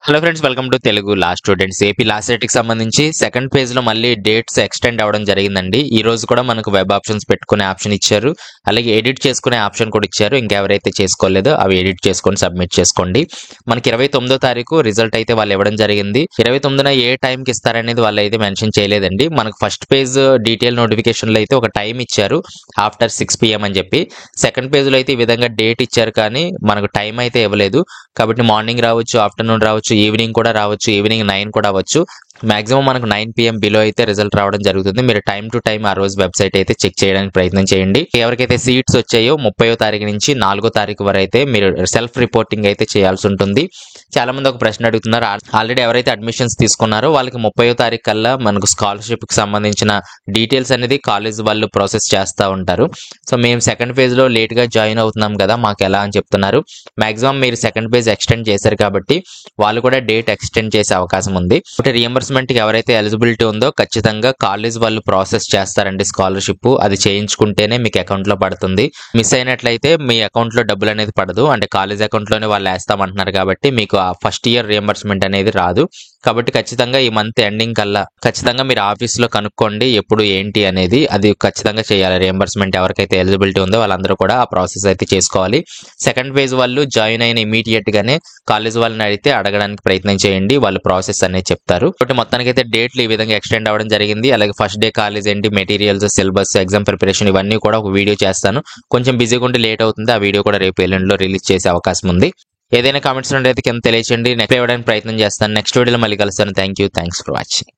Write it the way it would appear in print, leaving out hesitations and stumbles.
Hello friends, welcome to Telugu law students. AP law set కి సంబంధించి second page లో మళ్ళీ డేట్స్ ఎక్స్టెండ్ అవ్వడం జరిగిందండి. ఈ రోజు కూడా మనకు వెబ్ ఆప్షన్స్ పెట్టుకునే ఆప్షన్ ఇచ్చారు, అలాగే ఎడిట్ చేసుకునే ఆప్షన్ కూడా ఇచ్చారు. ఇంకెవరైతే చేసుకోలేదో అవి ఎడిట్ చేసుకొని సబ్మిట్ చేసుకోండి. మనకి 29వ తారీఖు రిజల్ట్ అయితే వాళ్ళు ఇవ్వడం జరిగింది. 29న ఏ టైంకి ఇస్తారనేది వాళ్ళు అయితే మెన్షన్ చేయలేదండి. మనకు ఫస్ట్ పేజ్ డీటెయిల్ నోటిఫికేషన్ లో అయితే ఒక టైం ఇచ్చారు, ఆఫ్టర్ 6 PM అని చెప్పి. సెకండ్ పేజ్ లో అయితే ఈ విధంగా డేట్ ఇచ్చారు, కానీ మనకు టైం అయితే ఇవ్వలేదు. కాబట్టి మార్నింగ్ రావచ్చు, ఆఫ్టర్నూన్ రావచ్చు, ఈవినింగ్ కూడా రావచ్చు, ఈవినింగ్ 9 కూడా అవ్వచ్చు. మాక్సిమం మనకు 9 PM బిలో అయితే రిజల్ట్ రావడం జరుగుతుంది. మీరు టైం టు టైం ఆ రోజు వెబ్సైట్ అయితే చెక్ చేయడానికి ప్రయత్నం చేయండి. ఎవరికైతే సీట్స్ వచ్చాయో 30వ తారీఖు నుంచి 4వ తారీఖు వరకు అయితే మీరు సెల్ఫ్ రిపోర్టింగ్ అయితే చేయాల్సి ఉంటుంది. చాలా మంది ఒక ప్రశ్న అడుగుతున్నారు, ఆల్రెడీ ఎవరైతే అడ్మిషన్స్ తీసుకున్నారో వాళ్ళకి 30వ తారీఖు కల్లా మనకు స్కాలర్షిప్ కి సంబంధించిన డీటెయిల్స్ అనేది కాలేజ్ వాళ్ళు ప్రాసెస్ చేస్తూ ఉంటారు. సో మేము సెకండ్ ఫేజ్ లో లేట్ గా జాయిన్ అవుతున్నాం కదా, మాకు ఎలా అని చెప్తున్నారు. మాక్సిమం మీరు సెకండ్ ఫేజ్ ఎక్స్టెండ్ చేశారు కాబట్టి వాళ్ళు కూడా డేట్ ఎక్స్టెండ్ చేసే అవకాశం ఉంది. రియంబర్స్మెంట్ కి ఎవరైతే ఎలిజిబిలిటీ ఉందో ఖచ్చితంగా కాలేజ్ వాళ్ళు ప్రాసెస్ చేస్తారండి స్కాలర్షిప్. అది చేయించుకుంటేనే మీకు అకౌంట్ లో పడుతుంది. మిస్ అయినట్లయితే మీ అకౌంట్ లో డబ్బులు అనేది పడదు. అంటే కాలేజ్ అకౌంట్ లోనే వాళ్ళు వేస్తామంటున్నారు కాబట్టి మీకు ఆ ఫస్ట్ ఇయర్ రియంబర్స్మెంట్ అనేది రాదు. కాబట్టి ఖచ్చితంగా ఈ మంత్ ఎండింగ్ కల్లా ఖచ్చితంగా మీరు ఆఫీస్ లో కనుక్కోండి ఎప్పుడు ఏంటి అనేది. అది ఖచ్చితంగా చేయాలి. రియంబర్స్మెంట్ ఎవరికైతే ఎలిజిబిలిటీ ఉందో వాళ్ళందరూ కూడా ఆ ప్రాసెస్ అయితే చేసుకోవాలి. సెకండ్ ఫేజ్ వాళ్ళు జాయిన్ అయిన ఇమీడియట్ గానే కాలేజ్ వాళ్ళని అయితే అడగడానికి ప్రయత్నం చేయండి, వాళ్ళు ప్రాసెస్ అనేది చెప్తారు. కాబట్టి మొత్తానికి అయితే డేట్లు ఈ విధంగా ఎక్స్టెండ్ అవ్వడం జరిగింది. అలాగే ఫస్ట్ డే కాలేజ్ ఏంటి, మెటీరియల్స్, సిలబస్, ఎగ్జామ్ ప్రిపరేషన్ ఇవన్నీ కూడా ఒక వీడియో చేస్తాను. కొంచెం బిజీగా ఉండి లేట్ అవుతుంది. ఆ వీడియో కూడా రేపు ఎల్లుండిలో రిలీజ్ చేసే అవకాశం ఉంది. ఏదైనా కామెంట్స్ నుండి అయితే కింద తెలియచేయండి, నెక్స్ట్ ఇవ్వడానికి ప్రయత్నం చేస్తాను. నెక్స్ట్ వీడియోలో మళ్ళీ కలుస్తాను. Thanks for watching.